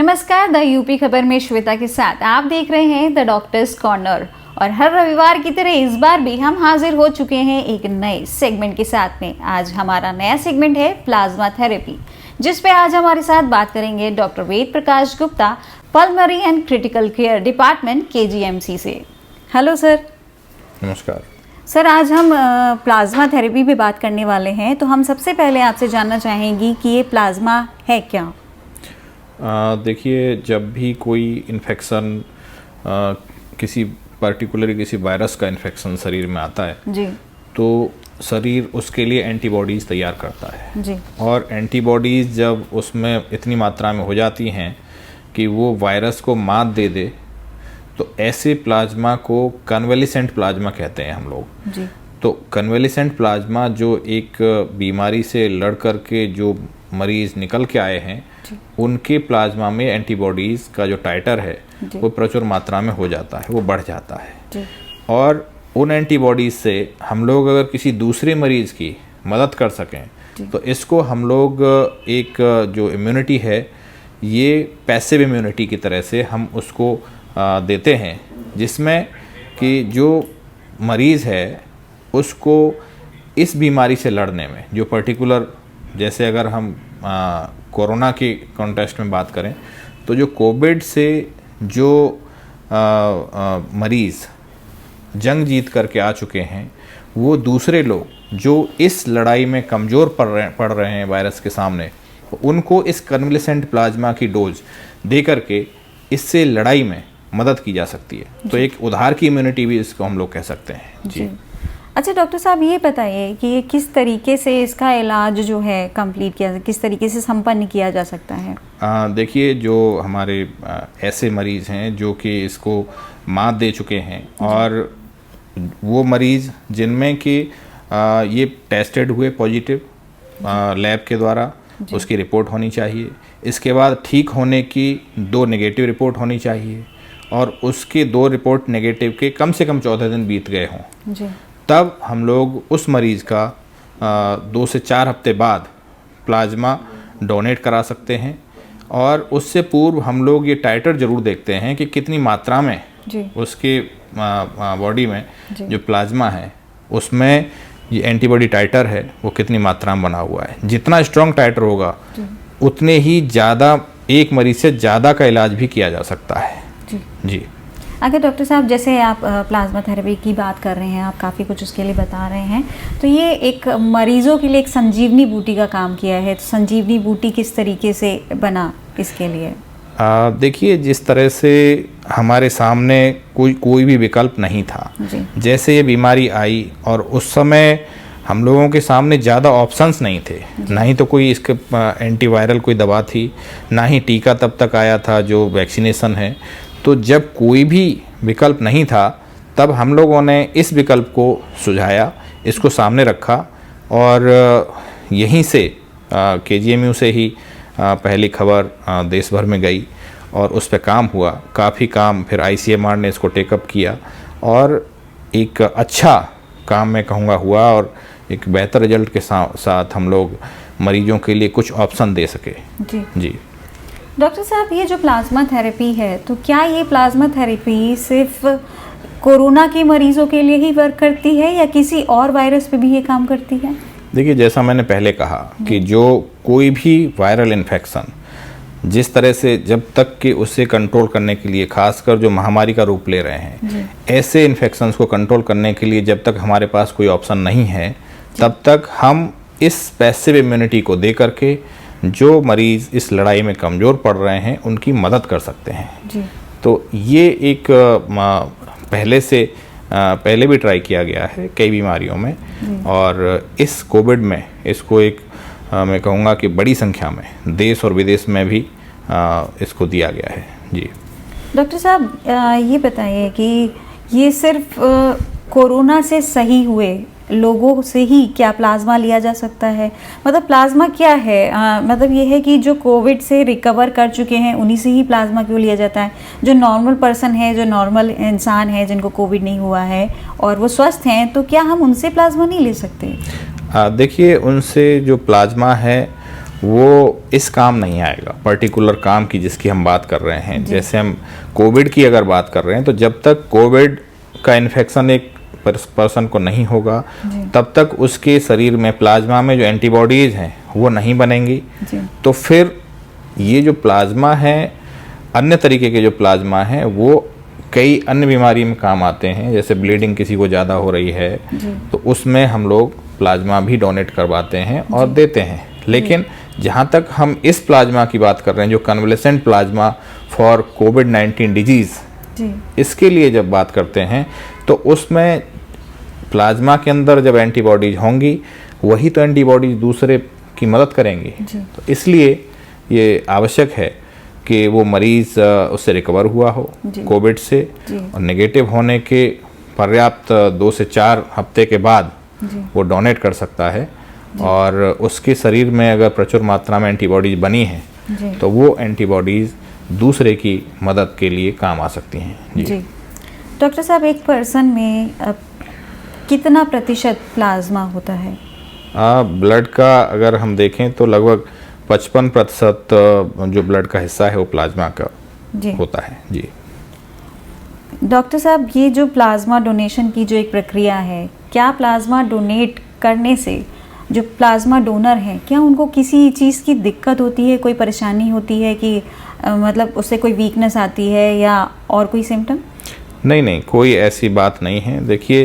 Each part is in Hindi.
नमस्कार, द यूपी खबर में श्वेता के साथ आप देख रहे हैं द डॉक्टर्स कॉर्नर। और हर रविवार की तरह इस बार भी हम हाजिर हो चुके हैं एक नए सेगमेंट के साथ में। आज हमारा नया सेगमेंट है प्लाज्मा थेरेपी, जिस पे आज हमारे साथ बात करेंगे doctor Ved Prakash Gupta, pulmonary and critical care department KGMC से। Hello sir. नमस्कार सर, आज हम प्लाज्मा थेरेपी पे बात करने वाले हैं, तो हम सबसे पहले आपसे जानना चाहेंगे कि ये प्लाज्मा है क्या? देखिए, जब भी कोई इन्फेक्शन किसी पर्टिकुलर किसी वायरस का इन्फेक्शन शरीर में आता है जी, तो शरीर उसके लिए एंटीबॉडीज़ तैयार करता है जी। और एंटीबॉडीज़ जब उसमें इतनी मात्रा में हो जाती हैं कि वो वायरस को मात दे दे, तो ऐसे प्लाज्मा को कन्वेलिसेंट प्लाज्मा कहते हैं हम लोग जी। तो कन्वेलिसेंट प्लाज्मा जो एक बीमारी से लड़ कर के जो मरीज़ निकल के आए हैं, उनके प्लाज्मा में एंटीबॉडीज़ का जो टाइटर है वो प्रचुर मात्रा में हो जाता है, वो बढ़ जाता है। और उन एंटीबॉडीज़ से हम लोग अगर किसी दूसरे मरीज़ की मदद कर सकें तो इसको हम लोग एक जो इम्यूनिटी है, ये पैसिव इम्यूनिटी की तरह से हम उसको देते हैं, जिसमें कि जो मरीज़ है उसको इस बीमारी से लड़ने में जो पर्टिकुलर, जैसे अगर हम कोरोना के कॉन्टेक्स्ट में बात करें तो जो कोविड से जो मरीज़ जंग जीत करके आ चुके हैं, वो दूसरे लोग जो इस लड़ाई में कमज़ोर पड़ रहे हैं वायरस के सामने, उनको इस कन्वलेसेंट प्लाज्मा की डोज दे करके इससे लड़ाई में मदद की जा सकती है। तो एक उधार की इम्यूनिटी भी इसको हम लोग कह सकते हैं। जी। अच्छा डॉक्टर साहब, ये बताइए कि ये किस तरीके से इसका इलाज जो है कंप्लीट किया, किस तरीके से संपन्न किया जा सकता है? देखिए, जो हमारे ऐसे मरीज़ हैं जो कि इसको मात दे चुके हैं, और वो मरीज़ जिनमें कि ये टेस्टेड हुए पॉजिटिव लैब के द्वारा, उसकी रिपोर्ट होनी चाहिए। इसके बाद ठीक होने की 2 नेगेटिव रिपोर्ट होनी चाहिए, और उसके 2 रिपोर्ट नेगेटिव के कम से कम 14 दिन बीत गए हों जी। तब हम लोग उस मरीज़ का 2 से 4 हफ्ते बाद प्लाज्मा डोनेट करा सकते हैं। और उससे पूर्व हम लोग ये टाइटर ज़रूर देखते हैं कि कितनी मात्रा में उसके बॉडी में जो प्लाज्मा है उसमें ये एंटीबॉडी टाइटर है वो कितनी मात्रा में बना हुआ है। जितना स्ट्रॉन्ग टाइटर होगा उतने ही ज़्यादा एक मरीज़ से ज़्यादा का इलाज भी किया जा सकता है। जी। अगर डॉक्टर साहब, जैसे आप प्लाज्मा थेरेपी की बात कर रहे हैं, आप काफ़ी कुछ उसके लिए बता रहे हैं, तो ये एक मरीजों के लिए एक संजीवनी बूटी का काम किया है। तो संजीवनी बूटी किस तरीके से बना इसके लिए? देखिए, जिस तरह से हमारे सामने कोई भी विकल्प नहीं था, जैसे ये बीमारी आई और उस समय हम लोगों के सामने ज़्यादा ऑप्शंस नहीं थे, ना ही तो कोई इसके एंटीवायरल कोई दवा थी, ना ही टीका तब तक आया था जो वैक्सीनेशन है। तो जब कोई भी विकल्प नहीं था, तब हम लोगों ने इस विकल्प को सुझाया, इसको सामने रखा, और यहीं से केजीएमयू से ही पहली खबर देश भर में गई और उस पर काम हुआ। काफ़ी काम फिर आईसीएमआर ने इसको टेकअप किया और एक अच्छा काम मैं कहूँगा हुआ, और एक बेहतर रिजल्ट के साथ हम लोग मरीजों के लिए कुछ ऑप्शन दे सके। जी। डॉक्टर साहब, ये जो प्लाज्मा थेरेपी है, तो क्या ये प्लाज्मा थेरेपी सिर्फ कोरोना के मरीजों के लिए ही वर्क करती है या किसी और वायरस पे भी ये काम करती है? देखिए, जैसा मैंने पहले कहा कि जो कोई भी वायरल इन्फेक्शन जिस तरह से जब तक कि उसे कंट्रोल करने के लिए, खासकर जो महामारी का रूप ले रहे हैं, ऐसे इन्फेक्शंस को कंट्रोल करने के लिए जब तक हमारे पास कोई ऑप्शन नहीं है, तब तक हम इस पैसिव इम्यूनिटी को दे करके जो मरीज़ इस लड़ाई में कमज़ोर पड़ रहे हैं उनकी मदद कर सकते हैं। तो ये एक पहले भी ट्राई किया गया है कई बीमारियों में, और इस कोविड में इसको एक मैं कहूँगा कि बड़ी संख्या में देश और विदेश में भी इसको दिया गया है। जी। डॉक्टर साहब, ये बताइए कि ये सिर्फ कोरोना से सही हुए लोगों से ही क्या प्लाज्मा लिया जा सकता है? मतलब प्लाज्मा क्या है? मतलब ये है कि जो कोविड से रिकवर कर चुके हैं उन्हीं से ही प्लाज्मा क्यों लिया जाता है? जो नॉर्मल पर्सन है, जो नॉर्मल इंसान है जिनको कोविड नहीं हुआ है और वो स्वस्थ हैं, तो क्या हम उनसे प्लाज्मा नहीं ले सकते? देखिए, उनसे जो प्लाज्मा है वो इस काम नहीं आएगा, पर्टिकुलर काम की जिसकी हम बात कर रहे हैं। जैसे हम कोविड की अगर बात कर रहे हैं, तो जब तक कोविड का इन्फेक्शन एक पर्सन को नहीं होगा, तब तक उसके शरीर में प्लाज्मा में जो एंटीबॉडीज़ हैं वो नहीं बनेंगी। तो फिर ये जो प्लाज्मा है, अन्य तरीके के जो प्लाज्मा हैं, वो कई अन्य बीमारी में काम आते हैं। जैसे ब्लीडिंग किसी को ज़्यादा हो रही है, तो उसमें हम लोग प्लाज्मा भी डोनेट करवाते हैं और देते हैं। लेकिन जहाँ तक हम इस प्लाज्मा की बात कर रहे हैं, जो कन्वलेसेंट प्लाज्मा फॉर कोविड-19 डिजीज़, इसके लिए जब बात करते हैं, तो उसमें प्लाज्मा के अंदर जब एंटीबॉडीज होंगी, वही तो एंटीबॉडीज दूसरे की मदद करेंगी। तो इसलिए ये आवश्यक है कि वो मरीज़ उससे रिकवर हुआ हो कोविड से, और नेगेटिव होने के पर्याप्त 2 से 4 हफ्ते के बाद वो डोनेट कर सकता है। और उसके शरीर में अगर प्रचुर मात्रा में एंटीबॉडीज बनी हैं, तो वो एंटीबॉडीज दूसरे की मदद के लिए काम आ सकती हैं। जी डॉक्टर साहब, एक पर्सन में कितना प्रतिशत प्लाज्मा होता है? ब्लड का अगर हम देखें तो लगभग 55% जो ब्लड का हिस्सा है वो प्लाज्मा का होता है। जी डॉक्टर साहब, ये जो प्लाज्मा डोनेशन की जो एक प्रक्रिया है, क्या प्लाज्मा डोनेट करने से जो प्लाज्मा डोनर हैं, क्या उनको किसी चीज़ की दिक्कत होती है, कोई परेशानी होती है कि मतलब उससे कोई वीकनेस आती है या और कोई सिम्टम? नहीं, कोई ऐसी बात नहीं है। देखिए,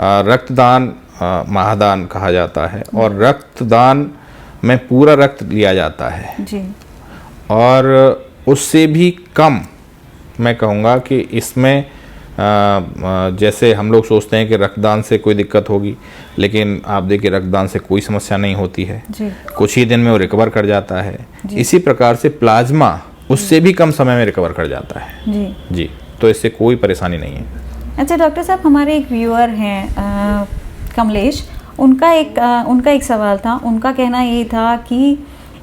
रक्तदान महादान कहा जाता है, और रक्तदान में पूरा रक्त लिया जाता है जी। और उससे भी कम मैं कहूँगा कि इसमें जैसे हम लोग सोचते हैं कि रक्तदान से कोई दिक्कत होगी, लेकिन आप देखिए रक्तदान से कोई समस्या नहीं होती है जी। कुछ ही दिन में वो रिकवर कर जाता है। इसी प्रकार से प्लाज्मा उससे भी कम समय में रिकवर कर जाता है। जी, तो इससे कोई परेशानी नहीं है। अच्छा डॉक्टर साहब, हमारे एक व्यूअर हैं कमलेश, उनका एक सवाल था। उनका कहना ये था कि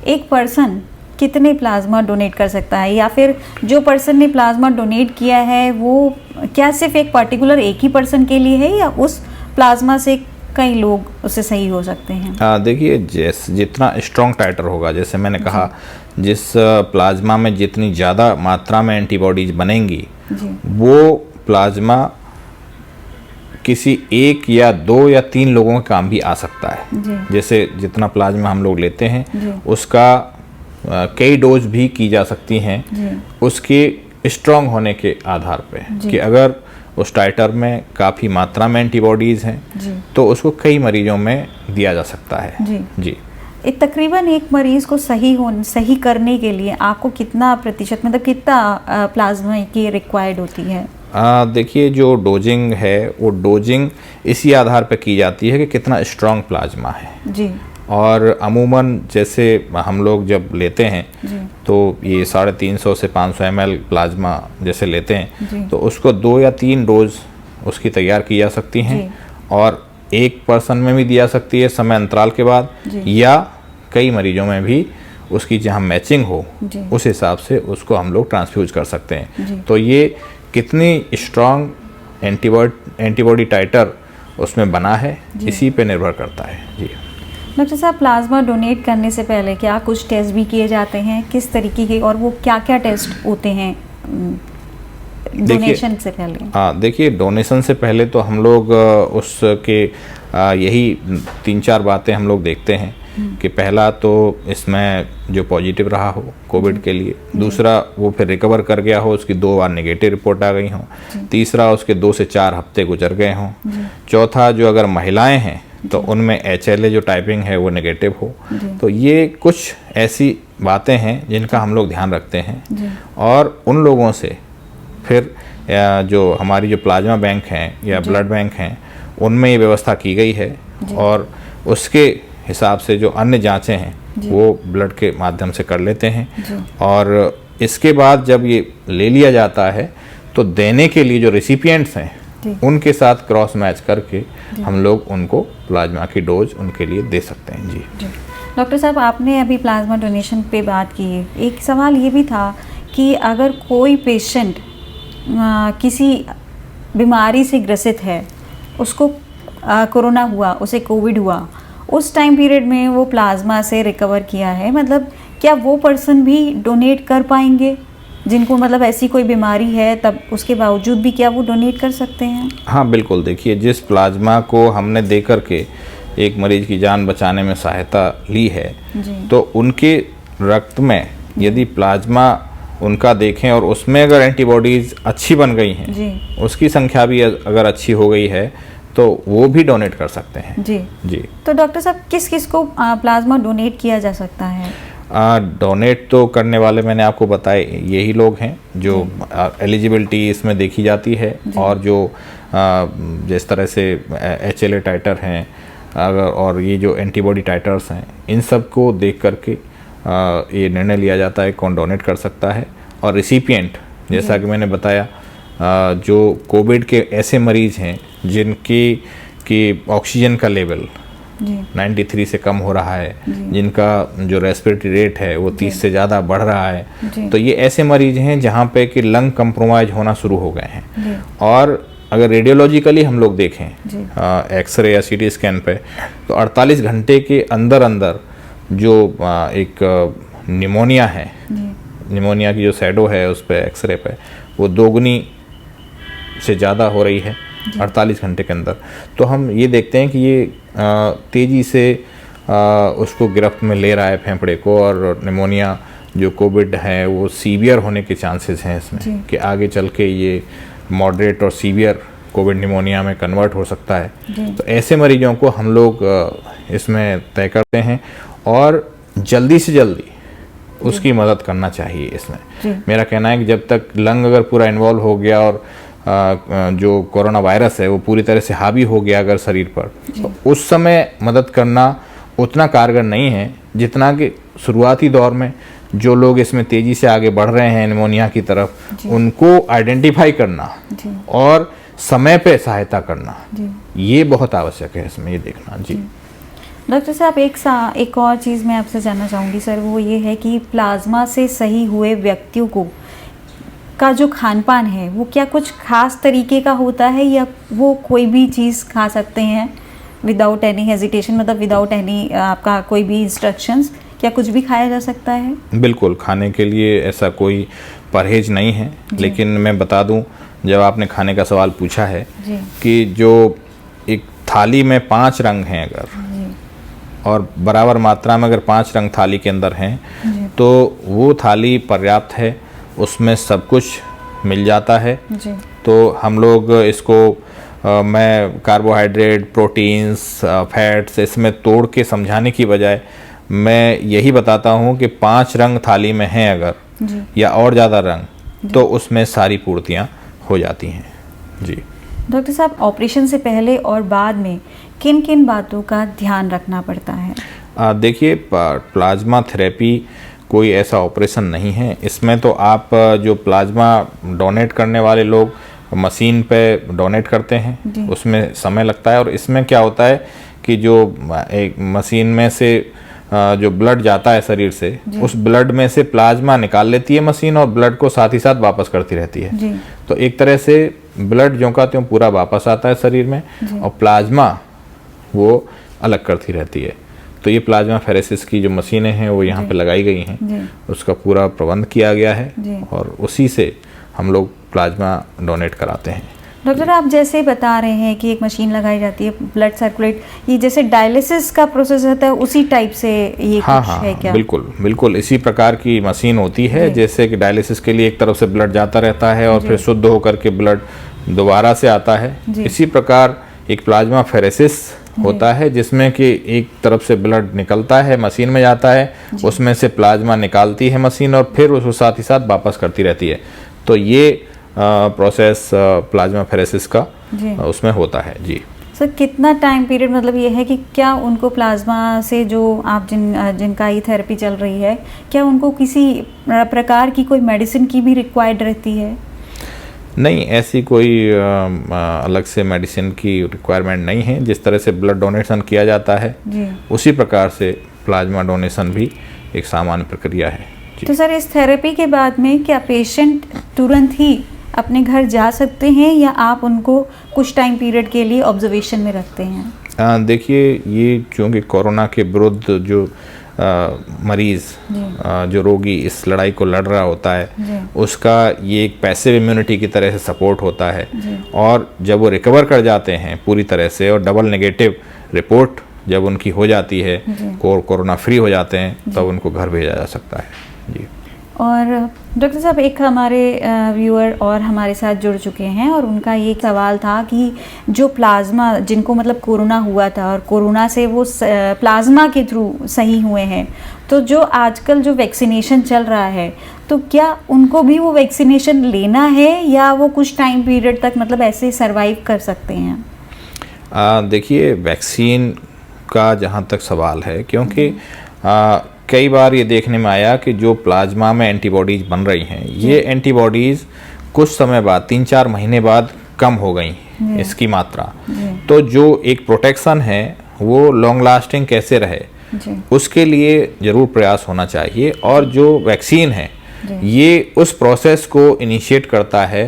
एक पर्सन कितने प्लाज्मा डोनेट कर सकता है, या फिर जो पर्सन ने प्लाज्मा डोनेट किया है वो क्या सिर्फ एक पर्टिकुलर एक ही पर्सन के लिए है, या उस प्लाज्मा से कई लोग उससे सही हो सकते हैं? देखिए, जितना स्ट्रॉन्ग टाइटर होगा, जैसे मैंने कहा, जिस प्लाज्मा में जितनी ज़्यादा मात्रा में एंटीबॉडीज बनेंगी, वो प्लाज्मा किसी 1 या 2 या 3 लोगों के काम भी आ सकता है। जैसे जितना प्लाज्मा हम लोग लेते हैं, उसका कई डोज भी की जा सकती हैं उसके स्ट्रॉन्ग होने के आधार पे, कि अगर उस टाइटर में काफ़ी मात्रा में एंटीबॉडीज़ हैं तो उसको कई मरीजों में दिया जा सकता है। जी तकरीबन एक मरीज को सही करने के लिए आपको कितना प्रतिशत, मतलब कितना प्लाज्मा की रिक्वायर्ड होती है? देखिए, जो डोजिंग है वो डोजिंग इसी आधार पर की जाती है कि कितना स्ट्रॉन्ग प्लाज्मा है जी। और अमूमन जैसे हम लोग जब लेते हैं तो ये 350 से 500 ml प्लाज्मा जैसे लेते हैं, तो उसको 2 या 3 डोज उसकी तैयार की जा सकती हैं, और एक पर्सन में भी दिया सकती है समय अंतराल के बाद, या कई मरीजों में भी उसकी जहाँ मैचिंग हो उस हिसाब से उसको हम लोग ट्रांसफ्यूज कर सकते हैं। तो ये कितनी स्ट्रॉन्ग एंटीबॉडी टाइटर उसमें बना है, इसी पे निर्भर करता है। जी डॉक्टर साहब, प्लाज्मा डोनेट करने से पहले क्या कुछ टेस्ट भी किए जाते हैं? किस तरीके के, और वो क्या क्या टेस्ट होते हैं डोनेशन से पहले? देखिए, डोनेशन से पहले तो हम लोग उसके यही 3-4 बातें हम लोग देखते हैं कि पहला तो इसमें जो पॉजिटिव रहा हो कोविड के लिए, दूसरा वो फिर रिकवर कर गया हो, उसकी 2 बार नेगेटिव रिपोर्ट आ गई हो, तीसरा उसके 2 से 4 हफ्ते गुजर गए हों, चौथा जो अगर महिलाएं हैं तो उनमें HLA जो टाइपिंग है वो नेगेटिव हो। तो ये कुछ ऐसी बातें हैं जिनका हम लोग ध्यान रखते हैं, और उन लोगों से फिर जो हमारी जो प्लाज्मा बैंक हैं या ब्लड बैंक हैं उनमें ये व्यवस्था की गई है, और उसके हिसाब से जो अन्य जांचें हैं वो ब्लड के माध्यम से कर लेते हैं, और इसके बाद जब ये ले लिया जाता है तो देने के लिए जो रेसिपिएंट्स हैं उनके साथ क्रॉस मैच करके हम लोग उनको प्लाज्मा की डोज उनके लिए दे सकते हैं। जी डॉक्टर साहब, आपने अभी प्लाज्मा डोनेशन पे बात की है, एक सवाल ये भी था कि अगर कोई पेशेंट किसी बीमारी से ग्रसित है, उसको कोरोना हुआ, उसे कोविड हुआ, उस टाइम पीरियड में वो प्लाज्मा से रिकवर किया है, मतलब क्या वो पर्सन भी डोनेट कर पाएंगे जिनको मतलब ऐसी कोई बीमारी है तब उसके बावजूद भी क्या वो डोनेट कर सकते हैं? हाँ बिल्कुल, देखिए जिस प्लाज्मा को हमने दे करके एक मरीज की जान बचाने में सहायता ली है तो उनके रक्त में यदि प्लाज्मा उनका देखें और उसमें अगर एंटीबॉडीज़ अच्छी बन गई हैं, उसकी संख्या भी अगर अच्छी हो गई है तो वो भी डोनेट कर सकते हैं। जी। तो डॉक्टर साहब किस किस को प्लाज्मा डोनेट किया जा सकता है? डोनेट तो करने वाले मैंने आपको बताए यही लोग हैं जो एलिजिबिलिटी इसमें देखी जाती है और जो जिस तरह से HLA टाइटर हैं अगर और ये जो एंटीबॉडी टाइटर्स हैं, इन सब को देख करके ये निर्णय लिया जाता है कौन डोनेट कर सकता है। और रिसिपिएंट जैसा कि मैंने बताया जो कोविड के ऐसे मरीज हैं जिनकी ऑक्सीजन का लेवल 93 से कम हो रहा है, जिनका जो रेस्पिरेटरी रेट है वो 30 से ज़्यादा बढ़ रहा है, तो ये ऐसे मरीज हैं जहाँ पे कि लंग कंप्रोमाइज होना शुरू हो गए हैं। और अगर रेडियोलॉजिकली हम लोग देखें एक्सरे या CT स्कैन पे तो 48 घंटे के अंदर अंदर जो एक निमोनिया है, निमोनिया की जो शैडो है उस पर एक्सरे पे वो 2 गुनी से ज़्यादा हो रही है 48 घंटे के अंदर। तो हम ये देखते हैं कि ये तेज़ी से उसको गिरफ्त में ले रहा है फेफड़े को, और निमोनिया जो कोविड है वो सीवियर होने के चांसेस हैं इसमें कि आगे चल के ये मॉडरेट और सीवियर कोविड निमोनिया में कन्वर्ट हो सकता है। तो ऐसे मरीजों को हम लोग इसमें तय करते हैं और जल्दी से जल्दी उसकी मदद करना चाहिए इसमें। मेरा कहना है कि जब तक लंग अगर पूरा इन्वॉल्व हो गया और जो कोरोना वायरस है वो पूरी तरह से हावी हो गया अगर शरीर पर, तो उस समय मदद करना उतना कारगर नहीं है जितना कि शुरुआती दौर में जो लोग इसमें तेज़ी से आगे बढ़ रहे हैं निमोनिया की तरफ, उनको आइडेंटिफाई करना और समय पे सहायता करना, ये बहुत आवश्यक है इसमें, ये देखना। जी डॉक्टर साहब एक और चीज़ मैं आपसे जानना चाहूँगी सर, वो ये है कि प्लाज्मा से सही हुए व्यक्तियों को का जो खान पान है वो क्या कुछ खास तरीके का होता है या वो कोई भी चीज़ खा सकते हैं विदाउट एनी हेजिटेशन, मतलब विदाउट एनी आपका कोई भी इंस्ट्रक्शंस, क्या कुछ भी खाया जा सकता है? बिल्कुल, खाने के लिए ऐसा कोई परहेज नहीं है, लेकिन मैं बता दूं जब आपने खाने का सवाल पूछा है कि जो एक थाली में 5 रंग हैं अगर और बराबर मात्रा में अगर 5 रंग थाली के अंदर हैं तो वो थाली पर्याप्त है, उसमें सब कुछ मिल जाता है। तो हम लोग इसको मैं कार्बोहाइड्रेट, प्रोटीन्स, फैट्स इसमें तोड़ के समझाने की बजाय मैं यही बताता हूँ कि 5 रंग थाली में हैं अगर या और ज़्यादा रंग तो उसमें सारी पूर्तियाँ हो जाती हैं। जी डॉक्टर साहब, ऑपरेशन से पहले और बाद में किन किन बातों का ध्यान रखना पड़ता है? देखिए, प्लाज्मा थेरेपी कोई ऐसा ऑपरेशन नहीं है। इसमें तो आप जो प्लाज्मा डोनेट करने वाले लोग मशीन पे डोनेट करते हैं, उसमें समय लगता है। और इसमें क्या होता है कि जो एक मशीन में से जो ब्लड जाता है शरीर से, उस ब्लड में से प्लाज्मा निकाल लेती है मशीन और ब्लड को साथ ही साथ वापस करती रहती है। तो एक तरह से ब्लड ज्यों का त्यों पूरा वापस आता है शरीर में और प्लाज्मा वो अलग करती रहती है। तो ये प्लाज्मा फेरेसिस की जो मशीनें हैं वो यहाँ पे लगाई गई हैं, उसका पूरा प्रबंध किया गया है और उसी से हम लोग प्लाज्मा डोनेट कराते हैं। डॉक्टर, आप जैसे बता रहे हैं कि एक मशीन लगाई जाती है, ब्लड सर्कुलेट, ये जैसे डायलिसिस का प्रोसेस होता है उसी टाइप से ये कुछ है क्या? बिल्कुल इसी प्रकार की मशीन होती है। जैसे कि डायलिसिस के लिए एक तरफ से ब्लड जाता रहता है और फिर शुद्ध होकर के ब्लड दोबारा से आता है, इसी प्रकार एक प्लाज्मा फेरेसिस होता है जिसमें कि एक तरफ से ब्लड निकलता है, मशीन में जाता है, उसमें से प्लाज्मा निकालती है मशीन और फिर उसको साथ ही साथ वापस करती रहती है। तो ये प्रोसेस प्लाज्मा फेरेसिस का उसमें होता है। जी सर, कितना टाइम पीरियड, मतलब ये है कि क्या उनको प्लाज्मा से जो आप जिनका ये थेरेपी चल रही है, क्या उनको किसी प्रकार की कोई मेडिसिन की भी रिक्वायर्ड रहती है? नहीं, ऐसी कोई अलग से मेडिसिन की रिक्वायरमेंट नहीं है। जिस तरह से ब्लड डोनेशन किया जाता है उसी प्रकार से प्लाज्मा डोनेशन भी एक सामान्य प्रक्रिया है। तो सर, इस थेरेपी के बाद में क्या पेशेंट तुरंत ही अपने घर जा सकते हैं या आप उनको कुछ टाइम पीरियड के लिए ऑब्जर्वेशन में रखते हैं? देखिए, ये चूँकि कोरोना के विरुद्ध जो मरीज़ जो रोगी इस लड़ाई को लड़ रहा होता है, उसका ये एक पैसिव इम्यूनिटी की तरह से सपोर्ट होता है। और जब वो रिकवर कर जाते हैं पूरी तरह से और डबल नेगेटिव रिपोर्ट जब उनकी हो जाती है, कोरोना फ्री हो जाते हैं, तब उनको घर भेजा जा सकता है। जी। और डॉक्टर साहब, एक हमारे व्यूअर और हमारे साथ जुड़ चुके हैं और उनका ये सवाल था कि जो प्लाज्मा, जिनको मतलब कोरोना हुआ था और कोरोना से वो प्लाज्मा के थ्रू सही हुए हैं, तो जो आजकल जो वैक्सीनेशन चल रहा है, तो क्या उनको भी वो वैक्सीनेशन लेना है या वो कुछ टाइम पीरियड तक मतलब ऐसे सरवाइव कर सकते हैं? देखिए, वैक्सीन का जहाँ तक सवाल है, क्योंकि कई बार ये देखने में आया कि जो प्लाज्मा में एंटीबॉडीज़ बन रही हैं, ये एंटीबॉडीज़ कुछ समय बाद 3-4 महीने बाद कम हो गई इसकी मात्रा। तो जो एक प्रोटेक्शन है वो लॉन्ग लास्टिंग कैसे रहे, उसके लिए ज़रूर प्रयास होना चाहिए। और जो वैक्सीन है ये उस प्रोसेस को इनिशिएट करता है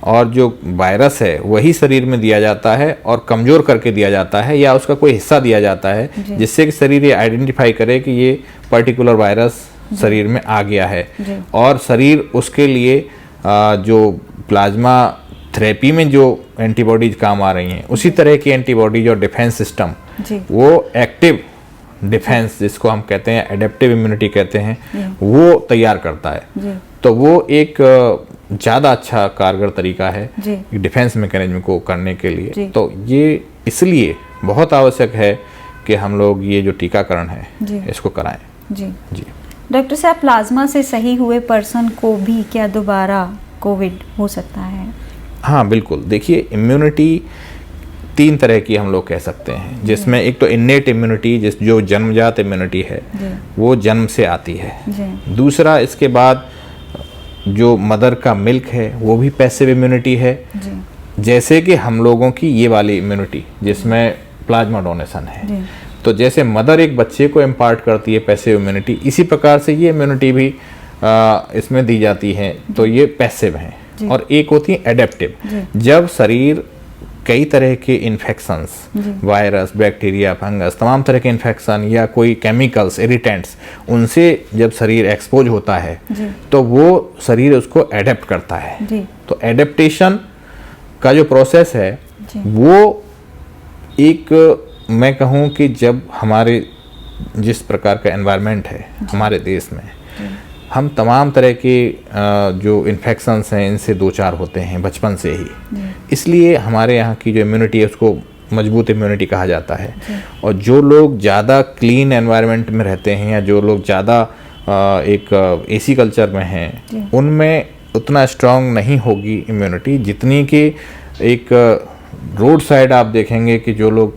और जो वायरस है वही शरीर में दिया जाता है और कमज़ोर करके दिया जाता है या उसका कोई हिस्सा दिया जाता है जिससे कि शरीर ये आइडेंटिफाई करे कि ये पर्टिकुलर वायरस शरीर में आ गया है। और शरीर उसके लिए जो प्लाज्मा थेरेपी में जो एंटीबॉडीज काम आ रही हैं, उसी तरह की एंटीबॉडीज और डिफेंस सिस्टम, वो एक्टिव डिफेंस जिसको हम कहते हैं, एडेप्टिव इम्यूनिटी कहते हैं, वो तैयार करता है। तो वो एक ज़्यादा अच्छा कारगर तरीका है डिफेंस मैकेनिज्म को करने के लिए। तो ये इसलिए बहुत आवश्यक है कि हम लोग ये जो टीकाकरण है इसको कराएं। जी जी। डॉक्टर साहब, प्लाज्मा से सही हुए पर्सन को भी क्या दोबारा कोविड हो सकता है? हाँ बिल्कुल। देखिए, इम्यूनिटी 3 तरह की हम लोग कह सकते हैं, जिसमें एक तो इन्नेट इम्यूनिटी जो जन्मजात इम्यूनिटी है वो जन्म से आती है। दूसरा, इसके बाद जो मदर का मिल्क है वो भी पैसिव इम्यूनिटी है, जैसे कि हम लोगों की ये वाली इम्यूनिटी जिसमें प्लाज्मा डोनेशन है। तो जैसे मदर एक बच्चे को इम्पार्ट करती है पैसिव इम्यूनिटी, इसी प्रकार से ये इम्यूनिटी भी इसमें दी जाती है। तो ये पैसिव है। और एक होती है एडेप्टिव, जब शरीर कई तरह के इन्फेक्शंस, वायरस, बैक्टीरिया, फंगस, तमाम तरह के इन्फेक्शन या कोई केमिकल्स, इरिटेंट्स, उनसे जब शरीर एक्सपोज होता है तो वो शरीर उसको एडेप्ट करता है। तो एडेप्टेशन का जो प्रोसेस है वो एक, मैं कहूँ कि जब हमारे जिस प्रकार का एनवायरनमेंट है हमारे देश में, हम तमाम तरह के जो इन्फेक्शंस हैं इनसे 2-4 होते हैं बचपन से ही, इसलिए हमारे यहाँ की जो इम्यूनिटी है उसको मजबूत इम्यूनिटी कहा जाता है। और जो लोग ज़्यादा क्लीन एनवायरनमेंट में रहते हैं या जो लोग ज़्यादा एक एसी कल्चर में हैं, उनमें उतना स्ट्रांग नहीं होगी इम्यूनिटी जितनी कि एक रोड साइड आप देखेंगे कि जो लोग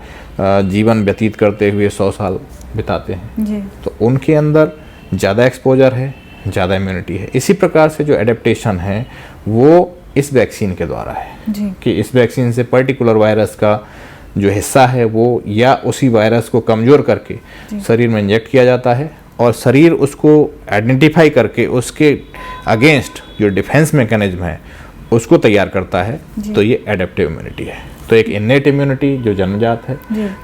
जीवन व्यतीत करते हुए 100 साल बिताते हैं, तो उनके अंदर ज़्यादा एक्सपोजर है, ज़्यादा इम्यूनिटी है। इसी प्रकार से जो एडेप्टेशन है वो इस वैक्सीन के द्वारा है कि इस वैक्सीन से पर्टिकुलर वायरस का जो हिस्सा है वो या उसी वायरस को कमज़ोर करके शरीर में इंजेक्ट किया जाता है और शरीर उसको आइडेंटिफाई करके उसके अगेंस्ट जो डिफेंस मैकेनिज्म है उसको तैयार करता है। तो ये एडेप्टिव इम्यूनिटी है। तो एक इन्नेट इम्यूनिटी जो जन्मजात है,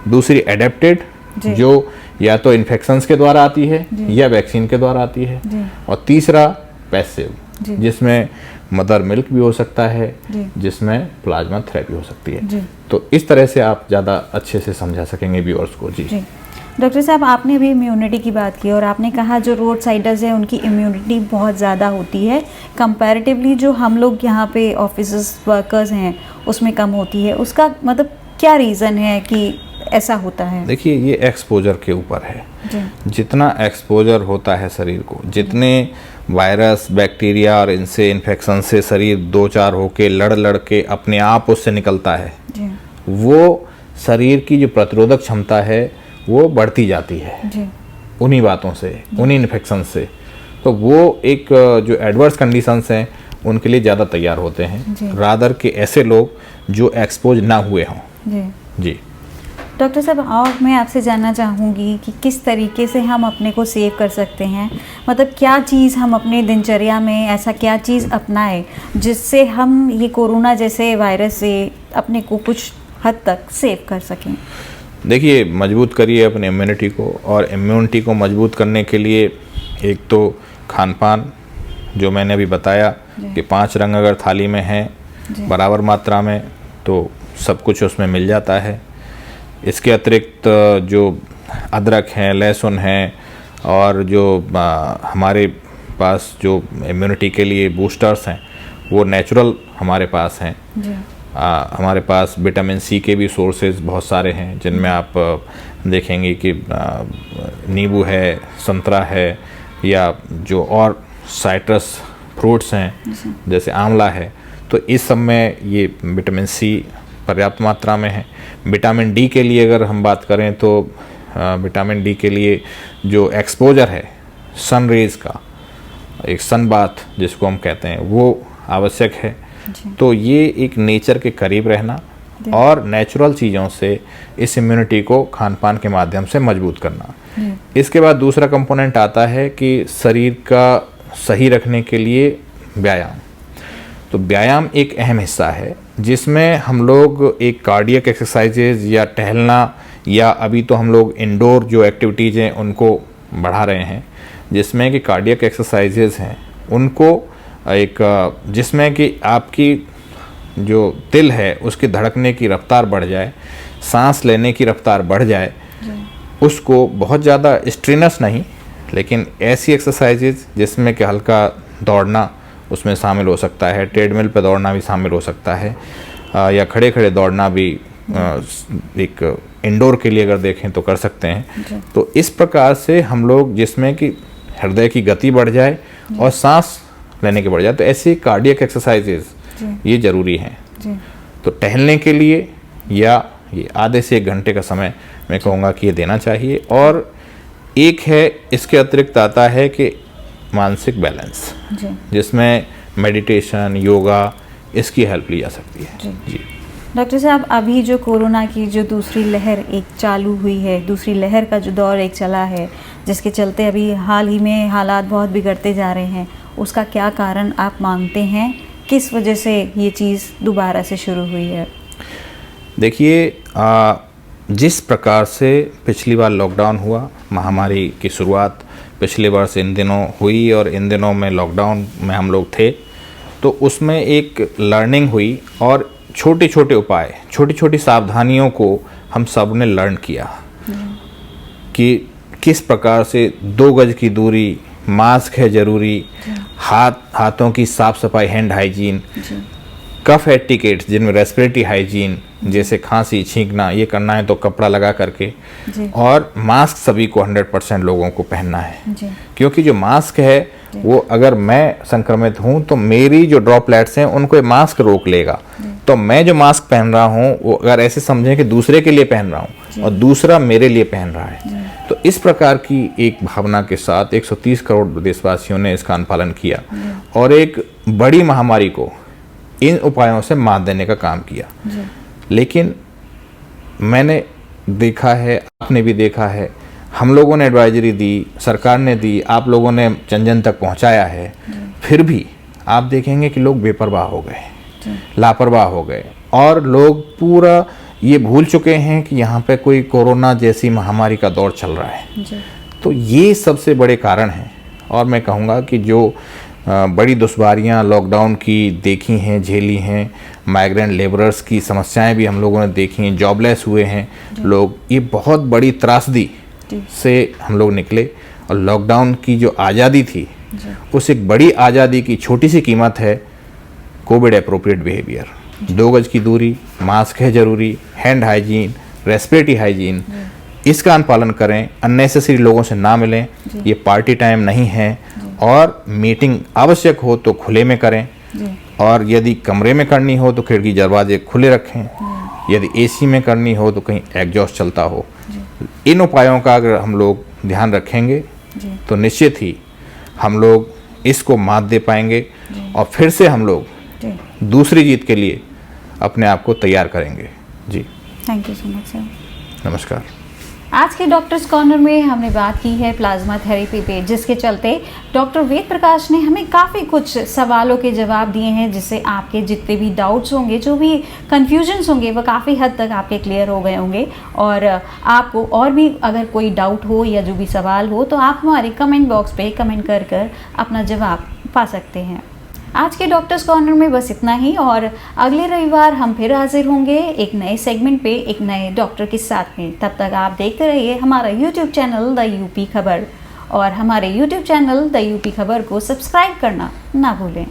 दूसरी एडेप्टेड जो या तो इन्फेक्शंस के द्वारा आती है या वैक्सीन के द्वारा आती है, और तीसरा पैसिव जिसमें मदर मिल्क भी हो सकता है, जिसमें प्लाज्मा थेरेपी हो सकती है। तो इस तरह से आप ज़्यादा अच्छे से समझा सकेंगे व्यूअर्स को। जी डॉक्टर साहब, आपने भी इम्यूनिटी की बात की और आपने कहा जो रोड साइडर्स हैं उनकी इम्यूनिटी बहुत ज़्यादा होती है कंपैरेटिवली जो हम लोग यहाँ पे ऑफिस वर्कर्स हैं उसमें कम होती है। उसका मतलब क्या रीज़न है कि ऐसा होता है? देखिए, ये एक्सपोजर के ऊपर है। जितना एक्सपोजर होता है शरीर को, जितने वायरस, बैक्टीरिया और इनसे इन्फेक्शन से शरीर 2-4 होके लड़ के अपने आप उससे निकलता है, वो शरीर की जो प्रतिरोधक क्षमता है वो बढ़ती जाती है उन्हीं बातों से, उन्हीं इन्फेक्शन से। तो वो एक जो एडवर्स कंडीशंस हैं उनके लिए ज़्यादा तैयार होते हैं रादर के ऐसे लोग जो एक्सपोज ना हुए हों। जी डॉक्टर साहब, और मैं आपसे जानना चाहूँगी कि किस तरीके से हम अपने को सेव कर सकते हैं, मतलब क्या चीज़ हम अपने दिनचर्या में ऐसा क्या चीज़ अपनाएं जिससे हम ये कोरोना जैसे वायरस से अपने को कुछ हद तक सेव कर सकें? देखिए, मजबूत करिए अपने इम्यूनिटी को, और इम्यूनिटी को मजबूत करने के लिए एक तो खान पान, जो मैंने अभी बताया कि 5 रंग अगर थाली में हैं बराबर मात्रा में तो सब कुछ उसमें मिल जाता है। इसके अतिरिक्त जो अदरक है, लहसुन है, और जो हमारे पास जो इम्यूनिटी के लिए बूस्टर्स हैं वो नेचुरल हमारे पास हैं। हमारे पास विटामिन सी के भी सोर्सेज बहुत सारे हैं, जिनमें आप देखेंगे कि नींबू है, संतरा है, या जो और साइट्रस फ्रूट्स हैं जैसे आंवला है, तो इस सब में ये विटामिन सी पर्याप्त मात्रा में है। विटामिन डी के लिए अगर हम बात करें तो विटामिन डी के लिए जो एक्सपोजर है सन रेज का, एक सन बाथ जिसको हम कहते हैं, वो आवश्यक है। तो ये एक नेचर के करीब रहना और नेचुरल चीज़ों से इस इम्यूनिटी को खान पान के माध्यम से मजबूत करना। इसके बाद दूसरा कंपोनेंट आता है कि शरीर का सही रखने के लिए व्यायाम। तो व्यायाम एक अहम हिस्सा है, जिसमें हम लोग एक कार्डियक एक्सरसाइजेज या टहलना, या अभी तो हम लोग इंडोर जो एक्टिविटीज़ हैं उनको बढ़ा रहे हैं, जिसमें कि कार्डियक एक्सरसाइजेज हैं उनको एक, जिसमें कि आपकी जो दिल है उसकी धड़कने की रफ्तार बढ़ जाए, सांस लेने की रफ्तार बढ़ जाए, उसको बहुत ज़्यादा स्ट्रेनस नहीं, लेकिन ऐसी एक्सरसाइजेज जिसमें कि हल्का दौड़ना उसमें शामिल हो सकता है, ट्रेडमिल पे दौड़ना भी शामिल हो सकता है, या खड़े खड़े दौड़ना भी एक इंडोर के लिए अगर देखें तो कर सकते हैं। तो इस प्रकार से हम लोग, जिसमें कि हृदय की गति बढ़ जाए और सांस लेने के बढ़ जाए, तो ऐसी कार्डियक एक्सरसाइजेज ये ज़रूरी हैं। तो टहलने के लिए या ये आधे से 1 घंटे का समय मैं कहूँगा कि ये देना चाहिए। और एक है, इसके अतिरिक्त आता है कि मानसिक बैलेंस, जिसमें मेडिटेशन, योगा, इसकी हेल्प ली जा सकती है। जी डॉक्टर साहब, अभी जो कोरोना की जो दूसरी लहर एक चालू हुई है, दूसरी लहर का जो दौर एक चला है, जिसके चलते अभी हाल ही में हालात बहुत बिगड़ते जा रहे हैं, उसका क्या कारण आप मानते हैं? किस वजह से ये चीज़ दोबारा से शुरू हुई है? देखिए, जिस प्रकार से पिछली बार लॉकडाउन हुआ, महामारी की शुरुआत पिछले वर्ष इन दिनों हुई और इन दिनों में लॉकडाउन में हम लोग थे, तो उसमें एक लर्निंग हुई और छोटे छोटे उपाय, छोटी छोटी सावधानियों को हम सब ने लर्न किया कि किस प्रकार से 2 गज की दूरी, मास्क है ज़रूरी, हाथों की साफ सफाई, हैंड हाइजीन, कफ एटिकेट्स जिनमें रेस्पिरेटरी हाइजीन, जैसे खांसी, छींकना, ये करना है तो कपड़ा लगा करके, और मास्क सभी को 100% लोगों को पहनना है। क्योंकि जो मास्क है वो, अगर मैं संक्रमित हूँ तो मेरी जो ड्रॉपलेट्स हैं उनको ये मास्क रोक लेगा। तो मैं जो मास्क पहन रहा हूँ वो अगर ऐसे समझें कि दूसरे के लिए पहन रहा हूँ और दूसरा मेरे लिए पहन रहा है, तो इस प्रकार की एक भावना के साथ 130 करोड़ देशवासियों ने इसका अनुपालन किया और एक बड़ी महामारी को इन उपायों से मात देने का काम किया। लेकिन मैंने देखा है, आपने भी देखा है, हम लोगों ने एडवाइजरी दी, सरकार ने दी, आप लोगों ने जन जन तक पहुंचाया है, फिर भी आप देखेंगे कि लोग बेपरवाह हो गए, लापरवाह हो गए, और लोग पूरा ये भूल चुके हैं कि यहाँ पे कोई कोरोना जैसी महामारी का दौर चल रहा है। तो ये सबसे बड़े कारण हैं। और मैं कहूँगा कि जो बड़ी दुश्वारियाँ लॉकडाउन की देखी हैं, झेली हैं, माइग्रेंट लेबरर्स की समस्याएं भी हम लोगों ने देखी हैं, जॉबलेस हुए हैं लोग, ये बहुत बड़ी त्रासदी से हम लोग निकले। और लॉकडाउन की जो आज़ादी थी, उस एक बड़ी आज़ादी की छोटी सी कीमत है कोविड एप्रोप्रिएट बिहेवियर। 2 गज की दूरी, मास्क है ज़रूरी, हैंड हाइजीन, रेस्पिरेटरी हाइजीन, इसका अनुपालन करें, अननेसेसरी लोगों से ना मिलें, ये पार्टी टाइम नहीं है, और मीटिंग आवश्यक हो तो खुले में करें, और यदि कमरे में करनी हो तो खिड़की दरवाजे खुले रखें, यदि एसी में करनी हो तो कहीं एग्जॉस्ट चलता हो। इन उपायों का अगर हम लोग ध्यान रखेंगे तो निश्चित ही हम लोग इसको मात दे पाएंगे और फिर से हम लोग दूसरी जीत के लिए अपने आप को तैयार करेंगे। जी, thank you so much sir. नमस्कार। आज के डॉक्टर्स कॉर्नर में हमने बात की है प्लाज्मा थेरेपी पे, जिसके चलते डॉक्टर वेद प्रकाश ने हमें काफ़ी कुछ सवालों के जवाब दिए हैं, जिससे आपके जितने भी डाउट्स होंगे, जो भी कन्फ्यूजन्स होंगे, वो काफ़ी हद तक आपके क्लियर हो गए होंगे। और आपको और भी अगर कोई डाउट हो या जो भी सवाल हो, तो आप हमारे कमेंट बॉक्स पे कमेंट कर कर अपना जवाब पा सकते हैं। आज के डॉक्टर्स कॉर्नर में बस इतना ही, और अगले रविवार हम फिर हाजिर होंगे एक नए सेगमेंट पे, एक नए डॉक्टर के साथ में। तब तक आप देखते रहिए हमारा यूट्यूब चैनल द यूपी खबर, और हमारे यूट्यूब चैनल द यूपी खबर को सब्सक्राइब करना ना भूलें।